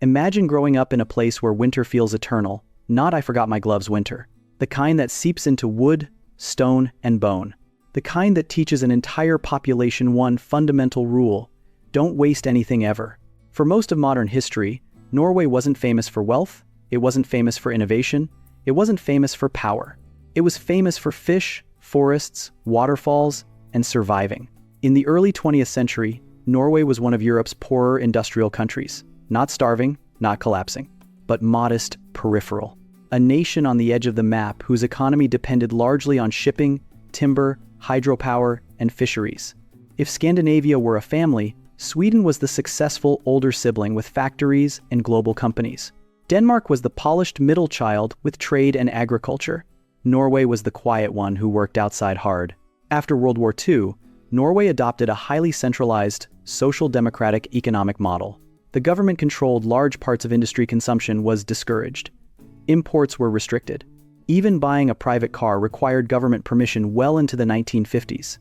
Imagine growing up in a place where winter feels eternal, not "I forgot my gloves" winter. The kind that seeps into wood, stone, and bone. The kind that teaches an entire population one fundamental rule: don't waste anything ever. For most of modern history, Norway wasn't famous for wealth, it wasn't famous for innovation, it wasn't famous for power. It was famous for fish, forests, waterfalls, and surviving. In the early 20th century, Norway was one of Europe's poorer industrial countries. Not starving, not collapsing, but modest, peripheral. A nation on the edge of the map whose economy depended largely on shipping, timber, hydropower, and fisheries. If Scandinavia were a family, Sweden was the successful older sibling with factories and global companies. Denmark was the polished middle child with trade and agriculture. Norway was the quiet one who worked outside hard. After World War II, Norway adopted a highly centralized, social democratic economic model. The government-controlled large parts of industry consumption was discouraged. Imports were restricted. Even buying a private car required government permission well into the 1950s.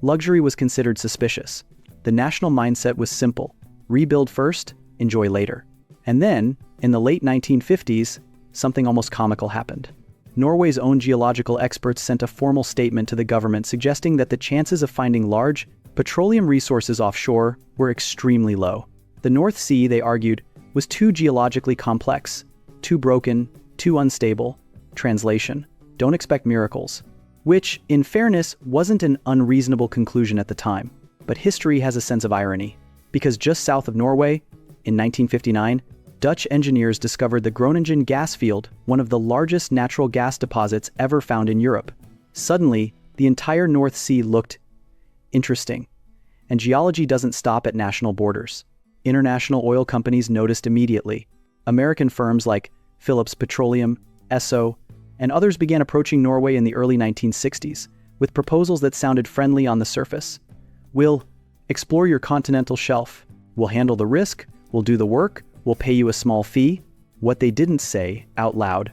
Luxury was considered suspicious. The national mindset was simple: rebuild first, enjoy later. And then, in the late 1950s, something almost comical happened. Norway's own geological experts sent a formal statement to the government suggesting that the chances of finding large petroleum resources offshore were extremely low. The North Sea, they argued, was too geologically complex, too broken, too unstable. Translation: don't expect miracles. Which, in fairness, wasn't an unreasonable conclusion at the time. But history has a sense of irony, because just south of Norway, in 1959, Dutch engineers discovered the Groningen gas field, one of the largest natural gas deposits ever found in Europe. Suddenly, the entire North Sea looked interesting. And geology doesn't stop at national borders. International oil companies noticed immediately. American firms like Phillips Petroleum, Esso, and others began approaching Norway in the early 1960s, with proposals that sounded friendly on the surface. We'll explore your continental shelf. We'll handle the risk. We'll do the work. We'll pay you a small fee. What they didn't say out loud: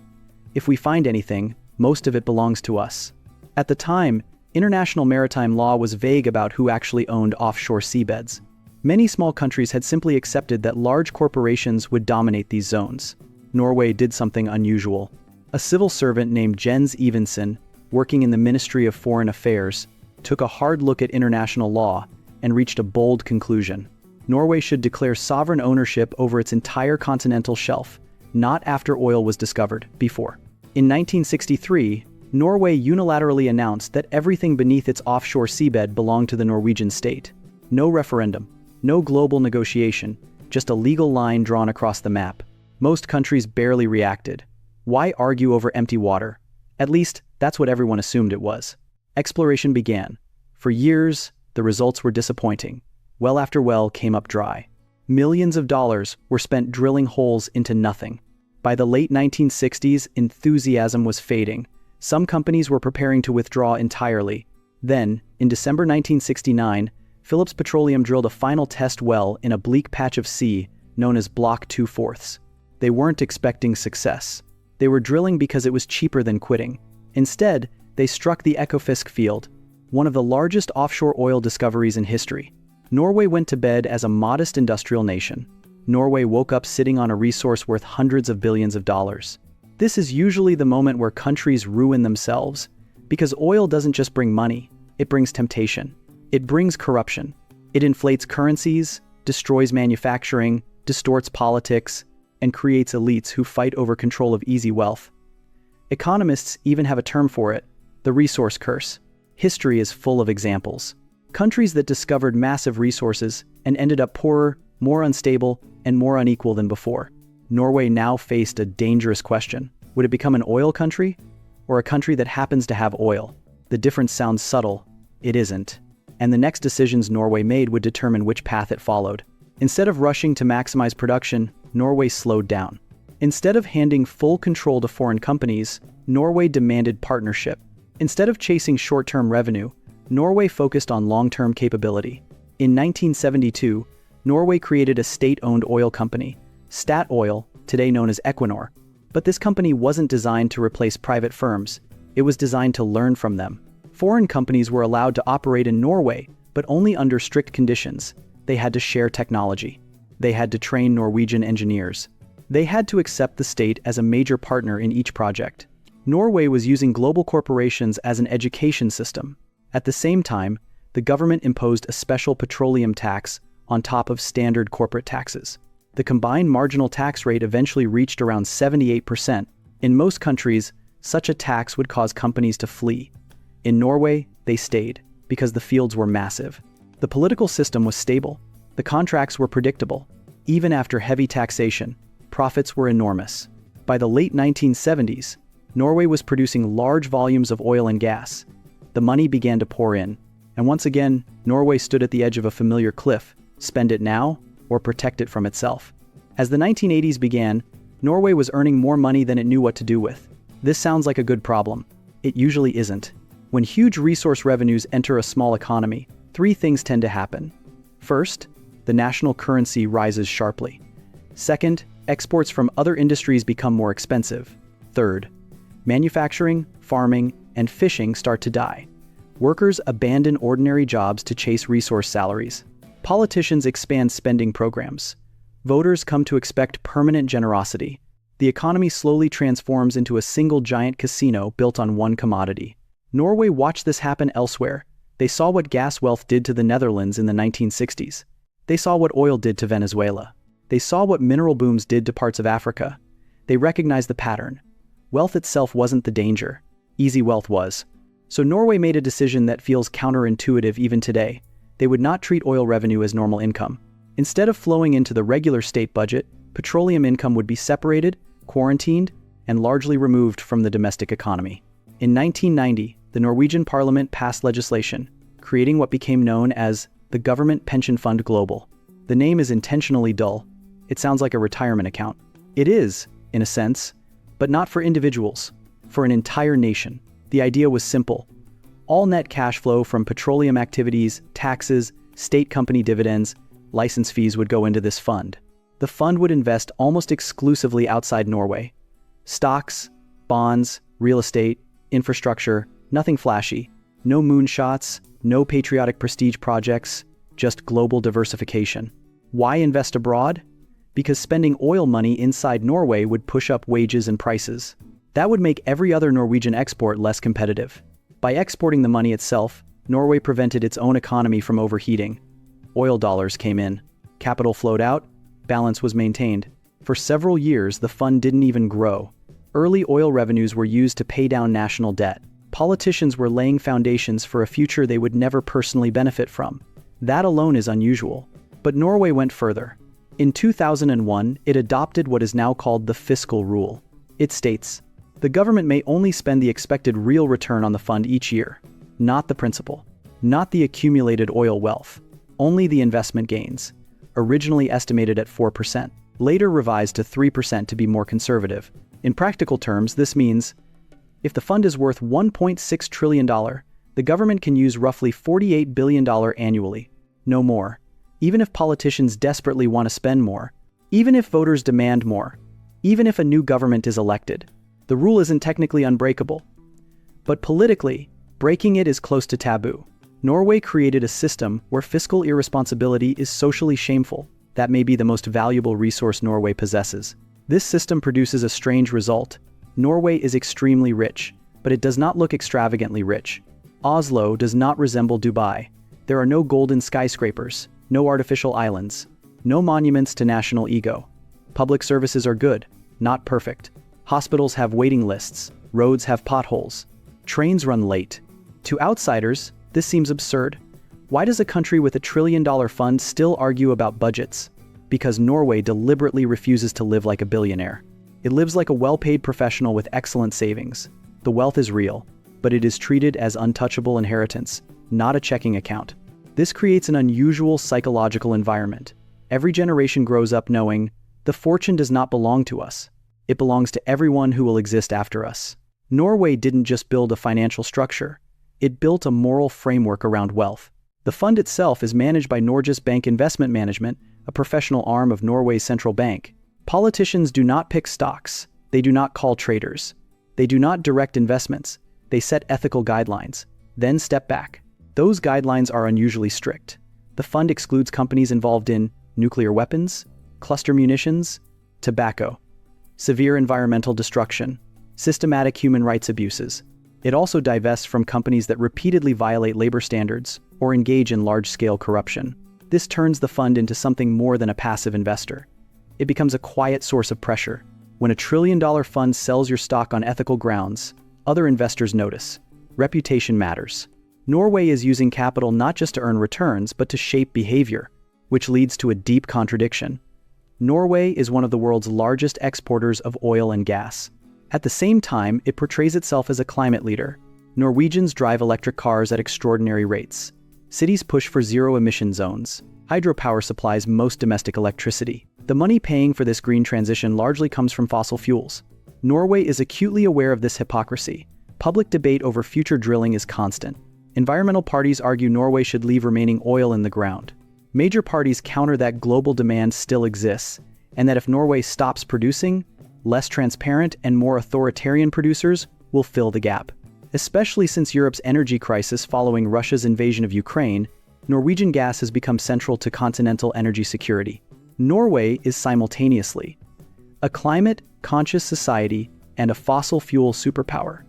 if we find anything, most of it belongs to us. At the time, international maritime law was vague about who actually owned offshore seabeds. Many small countries had simply accepted that large corporations would dominate these zones. Norway did something unusual. A civil servant named Jens Evensen, working in the Ministry of Foreign Affairs, took a hard look at international law and reached a bold conclusion. Norway should declare sovereign ownership over its entire continental shelf, not after oil was discovered, before. In 1963, Norway unilaterally announced that everything beneath its offshore seabed belonged to the Norwegian state. No referendum, no global negotiation, just a legal line drawn across the map. Most countries barely reacted. Why argue over empty water? At least, that's what everyone assumed it was. Exploration began. For years, the results were disappointing. Well after well came up dry. Millions of dollars were spent drilling holes into nothing. By the late 1960s, enthusiasm was fading. Some companies were preparing to withdraw entirely. Then, in December 1969, Phillips Petroleum drilled a final test well in a bleak patch of sea known as Block 2/4. They weren't expecting success. They were drilling because it was cheaper than quitting. Instead, they struck the Ekofisk field, one of the largest offshore oil discoveries in history. Norway went to bed as a modest industrial nation. Norway woke up sitting on a resource worth hundreds of billions of dollars. This is usually the moment where countries ruin themselves, because oil doesn't just bring money, it brings temptation. It brings corruption. It inflates currencies, destroys manufacturing, distorts politics, and creates elites who fight over control of easy wealth. Economists even have a term for it: the resource curse. History is full of examples. Countries that discovered massive resources and ended up poorer, more unstable, and more unequal than before. Norway now faced a dangerous question. Would it become an oil country, or a country that happens to have oil? The difference sounds subtle. It isn't. And the next decisions Norway made would determine which path it followed. Instead of rushing to maximize production, Norway slowed down. Instead of handing full control to foreign companies, Norway demanded partnership. Instead of chasing short-term revenue, Norway focused on long-term capability. In 1972, Norway created a state-owned oil company, Statoil, today known as Equinor. But this company wasn't designed to replace private firms. It was designed to learn from them. Foreign companies were allowed to operate in Norway, but only under strict conditions. They had to share technology. They had to train Norwegian engineers. They had to accept the state as a major partner in each project. Norway was using global corporations as an education system. At the same time, the government imposed a special petroleum tax on top of standard corporate taxes. The combined marginal tax rate eventually reached around 78%. In most countries, such a tax would cause companies to flee. In Norway, they stayed, because the fields were massive. The political system was stable. The contracts were predictable. Even after heavy taxation, profits were enormous. By the late 1970s, Norway was producing large volumes of oil and gas. The money began to pour in. And once again, Norway stood at the edge of a familiar cliff: spend it now or protect it from itself. As the 1980s began, Norway was earning more money than it knew what to do with. This sounds like a good problem. It usually isn't. When huge resource revenues enter a small economy, three things tend to happen. First, the national currency rises sharply. Second, exports from other industries become more expensive. Third, manufacturing, farming, and fishing start to die. Workers abandon ordinary jobs to chase resource salaries. Politicians expand spending programs. Voters come to expect permanent generosity. The economy slowly transforms into a single giant casino built on one commodity. Norway watched this happen elsewhere. They saw what gas wealth did to the Netherlands in the 1960s. They saw what oil did to Venezuela. They saw what mineral booms did to parts of Africa. They recognized the pattern. Wealth itself wasn't the danger. Easy wealth was. So Norway made a decision that feels counterintuitive even today. They would not treat oil revenue as normal income. Instead of flowing into the regular state budget, petroleum income would be separated, quarantined, and largely removed from the domestic economy. In 1990, the Norwegian parliament passed legislation, creating what became known as the Government Pension Fund Global. The name is intentionally dull. It sounds like a retirement account. It is, in a sense, but not for individuals, for an entire nation. The idea was simple. All net cash flow from petroleum activities, taxes, state company dividends, license fees would go into this fund. The fund would invest almost exclusively outside Norway. Stocks, bonds, real estate, infrastructure, nothing flashy. No moonshots, no patriotic prestige projects, just global diversification. Why invest abroad? Because spending oil money inside Norway would push up wages and prices. That would make every other Norwegian export less competitive. By exporting the money itself, Norway prevented its own economy from overheating. Oil dollars came in. Capital flowed out. Balance was maintained. For several years, the fund didn't even grow. Early oil revenues were used to pay down national debt. Politicians were laying foundations for a future they would never personally benefit from. That alone is unusual. But Norway went further. In 2001, it adopted what is now called the fiscal rule. It states, the government may only spend the expected real return on the fund each year, not the principal, not the accumulated oil wealth, only the investment gains, originally estimated at 4%, later revised to 3% to be more conservative. In practical terms, this means, if the fund is worth $1.6 trillion, the government can use roughly $48 billion annually, no more. Even if politicians desperately want to spend more, even if voters demand more, even if a new government is elected, the rule isn't technically unbreakable. But politically, breaking it is close to taboo. Norway created a system where fiscal irresponsibility is socially shameful. That may be the most valuable resource Norway possesses. This system produces a strange result. Norway is extremely rich, but it does not look extravagantly rich. Oslo does not resemble Dubai. There are no golden skyscrapers, no artificial islands, no monuments to national ego. Public services are good, not perfect. Hospitals have waiting lists, roads have potholes, trains run late. To outsiders, this seems absurd. Why does a country with $1 trillion fund still argue about budgets? Because Norway deliberately refuses to live like a billionaire. It lives like a well-paid professional with excellent savings. The wealth is real, but it is treated as untouchable inheritance, not a checking account. This creates an unusual psychological environment. Every generation grows up knowing, the fortune does not belong to us. It belongs to everyone who will exist after us. Norway didn't just build a financial structure. It built a moral framework around wealth. The fund itself is managed by Norges Bank Investment Management, a professional arm of Norway's central bank. Politicians do not pick stocks. They do not call traders. They do not direct investments. They set ethical guidelines, then step back. Those guidelines are unusually strict. The fund excludes companies involved in nuclear weapons, cluster munitions, tobacco, severe environmental destruction, systematic human rights abuses. It also divests from companies that repeatedly violate labor standards or engage in large-scale corruption. This turns the fund into something more than a passive investor. It becomes a quiet source of pressure. When a trillion-dollar fund sells your stock on ethical grounds, other investors notice. Reputation matters. Norway is using capital not just to earn returns, but to shape behavior, which leads to a deep contradiction. Norway is one of the world's largest exporters of oil and gas. At the same time, it portrays itself as a climate leader. Norwegians drive electric cars at extraordinary rates. Cities push for zero-emission zones. Hydropower supplies most domestic electricity. The money paying for this green transition largely comes from fossil fuels. Norway is acutely aware of this hypocrisy. Public debate over future drilling is constant. Environmental parties argue Norway should leave remaining oil in the ground. Major parties counter that global demand still exists, and that if Norway stops producing, less transparent and more authoritarian producers will fill the gap. Especially since Europe's energy crisis following Russia's invasion of Ukraine, Norwegian gas has become central to continental energy security. Norway is simultaneously a climate-conscious society and a fossil fuel superpower.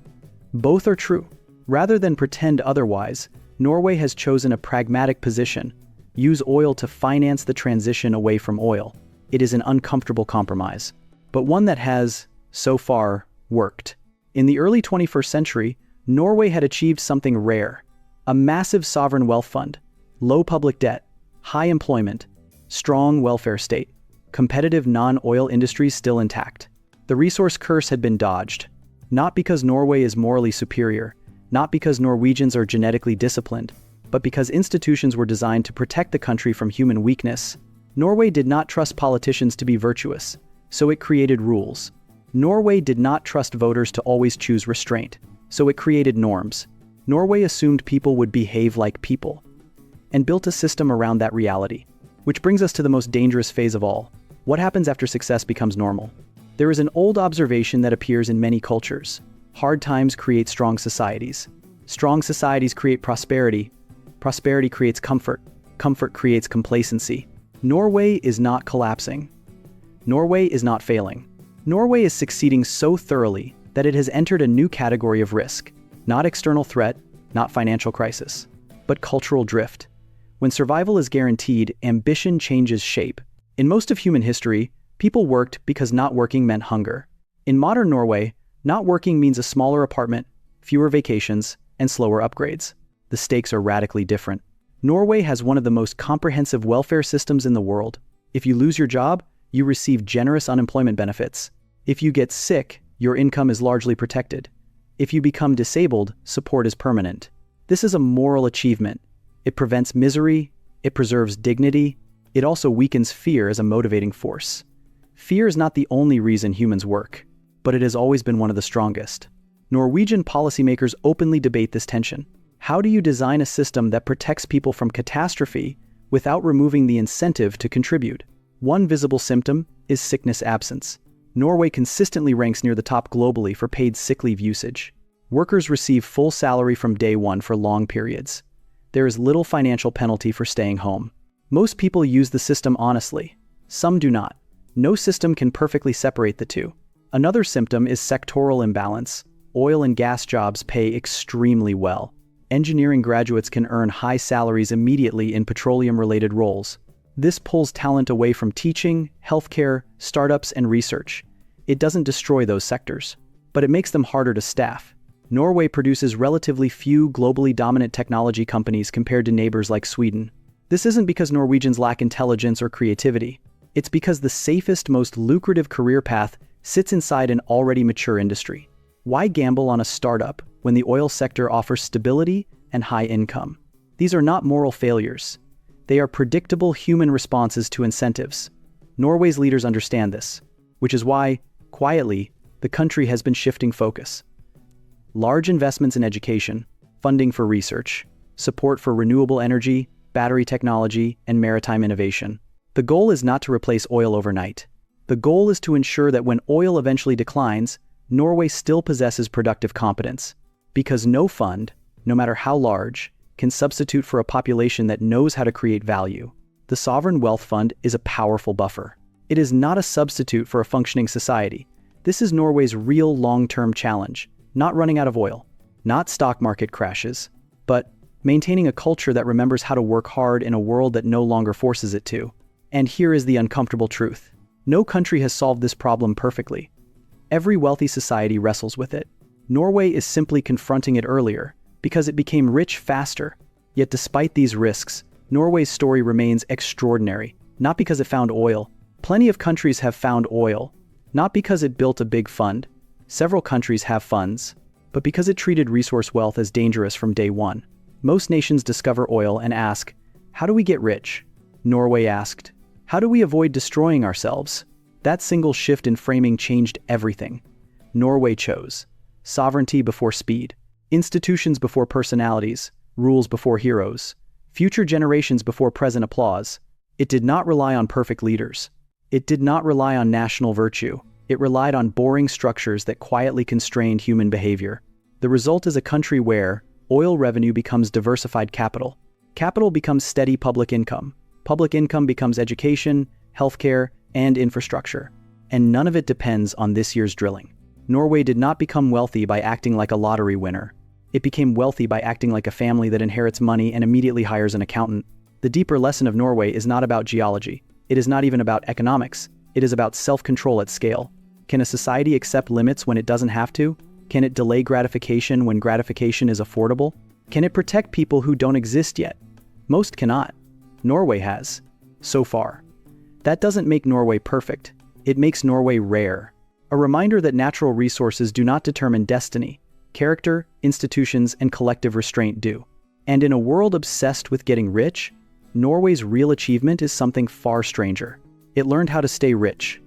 Both are true. Rather than pretend otherwise, Norway has chosen a pragmatic position: use oil to finance the transition away from oil. It is an uncomfortable compromise, but one that has, so far, worked. In the early 21st century, Norway had achieved something rare: a massive sovereign wealth fund, low public debt, high employment, strong welfare state, competitive non-oil industries still intact. The resource curse had been dodged, not because Norway is morally superior, not because Norwegians are genetically disciplined, but because institutions were designed to protect the country from human weakness. Norway did not trust politicians to be virtuous, so it created rules. Norway did not trust voters to always choose restraint, so it created norms. Norway assumed people would behave like people, and built a system around that reality. Which brings us to the most dangerous phase of all: what happens after success becomes normal? There is an old observation that appears in many cultures. Hard times create strong societies. Strong societies create prosperity. Prosperity creates comfort. Comfort creates complacency. Norway is not collapsing. Norway is not failing. Norway is succeeding so thoroughly that it has entered a new category of risk. Not external threat, not financial crisis, but cultural drift. When survival is guaranteed, ambition changes shape. In most of human history, people worked because not working meant hunger. In modern Norway, not working means a smaller apartment, fewer vacations, and slower upgrades. The stakes are radically different. Norway has one of the most comprehensive welfare systems in the world. If you lose your job, you receive generous unemployment benefits. If you get sick, your income is largely protected. If you become disabled, support is permanent. This is a moral achievement. It prevents misery, it preserves dignity, it also weakens fear as a motivating force. Fear is not the only reason humans work, but it has always been one of the strongest. Norwegian policymakers openly debate this tension. How do you design a system that protects people from catastrophe without removing the incentive to contribute? One visible symptom is sickness absence. Norway consistently ranks near the top globally for paid sick leave usage. Workers receive full salary from day one for long periods. There is little financial penalty for staying home. Most people use the system honestly. Some do not. No system can perfectly separate the two. Another symptom is sectoral imbalance. Oil and gas jobs pay extremely well. Engineering graduates can earn high salaries immediately in petroleum-related roles. This pulls talent away from teaching, healthcare, startups, and research. It doesn't destroy those sectors, but it makes them harder to staff. Norway produces relatively few globally dominant technology companies compared to neighbors like Sweden. This isn't because Norwegians lack intelligence or creativity. It's because the safest, most lucrative career path sits inside an already mature industry. Why gamble on a startup when the oil sector offers stability and high income? These are not moral failures. They are predictable human responses to incentives. Norway's leaders understand this, which is why, quietly, the country has been shifting focus. Large investments in education, funding for research, support for renewable energy, battery technology, and maritime innovation. The goal is not to replace oil overnight. The goal is to ensure that when oil eventually declines, Norway still possesses productive competence. Because no fund, no matter how large, can substitute for a population that knows how to create value. The sovereign wealth fund is a powerful buffer. It is not a substitute for a functioning society. This is Norway's real long-term challenge, not running out of oil, not stock market crashes, but maintaining a culture that remembers how to work hard in a world that no longer forces it to. And here is the uncomfortable truth. No country has solved this problem perfectly. Every wealthy society wrestles with it. Norway is simply confronting it earlier, because it became rich faster. Yet despite these risks, Norway's story remains extraordinary, not because it found oil. Plenty of countries have found oil, not because it built a big fund. Several countries have funds, but because it treated resource wealth as dangerous from day one. Most nations discover oil and ask, how do we get rich? Norway asked, how do we avoid destroying ourselves? That single shift in framing changed everything. Norway chose sovereignty before speed, institutions before personalities, rules before heroes, future generations before present applause. It did not rely on perfect leaders. It did not rely on national virtue. It relied on boring structures that quietly constrained human behavior. The result is a country where oil revenue becomes diversified capital. Capital becomes steady public income. Public income becomes education, healthcare, and infrastructure. And none of it depends on this year's drilling. Norway did not become wealthy by acting like a lottery winner. It became wealthy by acting like a family that inherits money and immediately hires an accountant. The deeper lesson of Norway is not about geology. It is not even about economics. It is about self-control at scale. Can a society accept limits when it doesn't have to? Can it delay gratification when gratification is affordable? Can it protect people who don't exist yet? Most cannot. Norway has, so far. That doesn't make Norway perfect. It makes Norway rare. A reminder that natural resources do not determine destiny. Character, institutions, and collective restraint do. And in a world obsessed with getting rich, Norway's real achievement is something far stranger. It learned how to stay rich.